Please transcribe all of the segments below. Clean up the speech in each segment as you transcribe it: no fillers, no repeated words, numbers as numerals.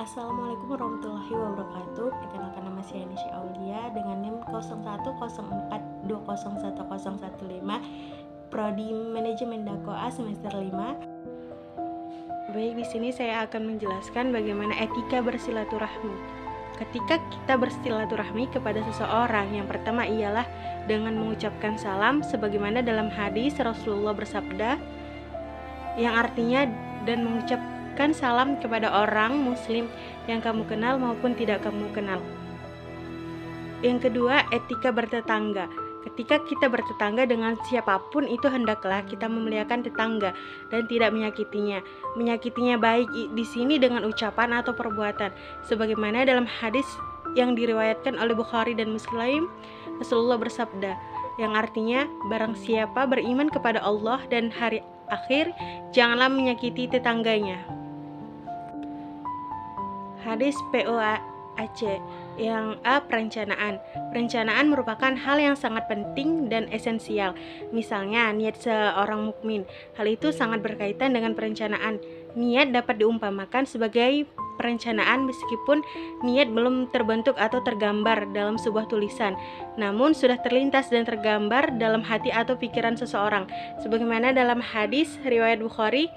Assalamualaikum warahmatullahi wabarakatuh. Perkenalkan, nama saya Nisha Aulia dengan NIM 010420101015, Prodi Manajemen Dakwah semester 5. Baik, di sini saya akan menjelaskan bagaimana etika bersilaturahmi. Ketika kita bersilaturahmi kepada seseorang, yang pertama ialah dengan mengucapkan salam, sebagaimana dalam hadis Rasulullah bersabda, yang artinya dan mengucapkan salam kepada orang muslim yang kamu kenal maupun tidak kamu kenal. Yang kedua, etika bertetangga. Ketika kita bertetangga dengan siapapun, itu hendaklah kita memuliakan tetangga dan tidak menyakitinya. Menyakitinya baik di sini dengan ucapan atau perbuatan, sebagaimana dalam hadis yang diriwayatkan oleh Bukhari dan Muslim, Rasulullah bersabda, yang artinya barang siapa beriman kepada Allah dan hari akhir, janganlah menyakiti tetangganya. Hadis POAC. Yang A, perencanaan. Perencanaan merupakan hal yang sangat penting dan esensial. Misalnya niat seorang mukmin. Hal itu sangat berkaitan dengan perencanaan. Niat dapat diumpamakan sebagai perencanaan meskipun niat belum terbentuk atau tergambar dalam sebuah tulisan, namun sudah terlintas dan tergambar dalam hati atau pikiran seseorang, sebagaimana dalam hadis riwayat Bukhari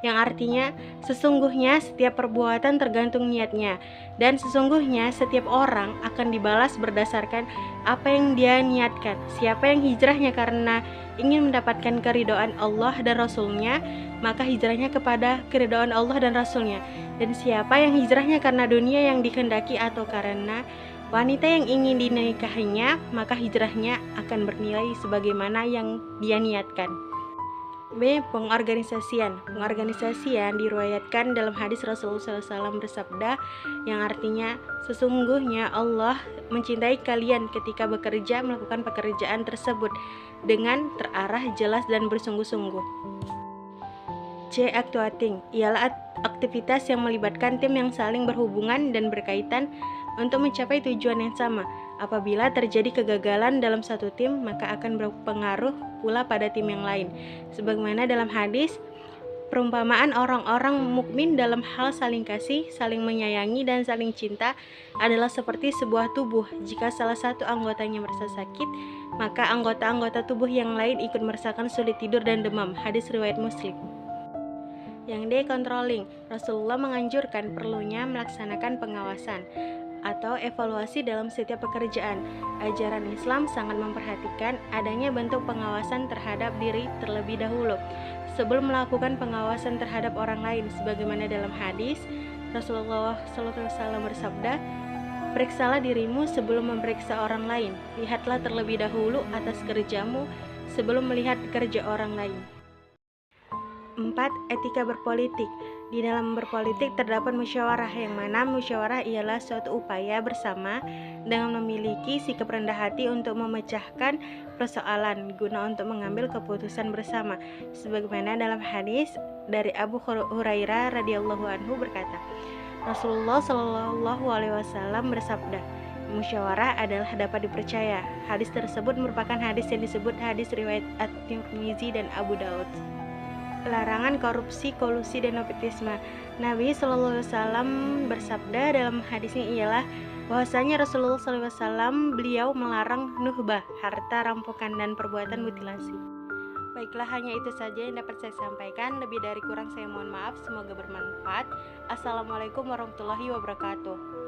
yang artinya sesungguhnya setiap perbuatan tergantung niatnya, dan sesungguhnya setiap orang akan dibalas berdasarkan apa yang dia niatkan. Siapa yang hijrahnya karena ingin mendapatkan keridhaan Allah dan Rasulnya, maka hijrahnya kepada keridhaan Allah dan Rasulnya. Dan siapa yang hijrahnya karena dunia yang dikehendaki atau karena wanita yang ingin dinikahinya, maka hijrahnya akan bernilai sebagaimana yang dia niatkan. B. Pengorganisasian. Pengorganisasian diriwayatkan dalam hadis Rasulullah SAW bersabda, yang artinya sesungguhnya Allah mencintai kalian ketika bekerja melakukan pekerjaan tersebut dengan terarah, jelas, dan bersungguh-sungguh. C. Actuating ialah aktivitas yang melibatkan tim yang saling berhubungan dan berkaitan untuk mencapai tujuan yang sama. Apabila terjadi kegagalan dalam satu tim, maka akan berpengaruh pula pada tim yang lain. Sebagaimana dalam hadis, perumpamaan orang-orang mukmin dalam hal saling kasih, saling menyayangi, dan saling cinta adalah seperti sebuah tubuh. Jika salah satu anggotanya merasa sakit, maka anggota-anggota tubuh yang lain ikut merasakan sulit tidur dan demam. Hadis riwayat Muslim. Yang D. Controlling. Rasulullah menganjurkan perlunya melaksanakan pengawasan atau evaluasi dalam setiap pekerjaan. Ajaran Islam sangat memperhatikan adanya bentuk pengawasan terhadap diri terlebih dahulu sebelum melakukan pengawasan terhadap orang lain, sebagaimana dalam hadis Rasulullah SAW bersabda, periksalah dirimu sebelum memeriksa orang lain. Lihatlah terlebih dahulu atas kerjamu sebelum melihat kerja orang lain. 4. Etika berpolitik. Di dalam berpolitik terdapat musyawarah, yang mana musyawarah ialah suatu upaya bersama dengan memiliki sikap rendah hati untuk memecahkan persoalan guna untuk mengambil keputusan bersama, sebagaimana dalam hadis dari Abu Hurairah radhiyallahu anhu berkata, Rasulullah Shallallahu alaihi wasallam bersabda, musyawarah adalah dapat dipercaya. Hadis tersebut merupakan hadis yang disebut hadis riwayat At-Tirmizi dan Abu Daud. Larangan korupsi, kolusi, dan nepotisme. Nabi SAW bersabda dalam hadisnya ialah bahwasanya Rasulullah SAW beliau melarang nuhbah, harta rampokan, dan perbuatan mutilasi. Baiklah, hanya itu saja yang dapat saya sampaikan. Lebih dari kurang saya mohon maaf. Semoga bermanfaat. Assalamualaikum warahmatullahi wabarakatuh.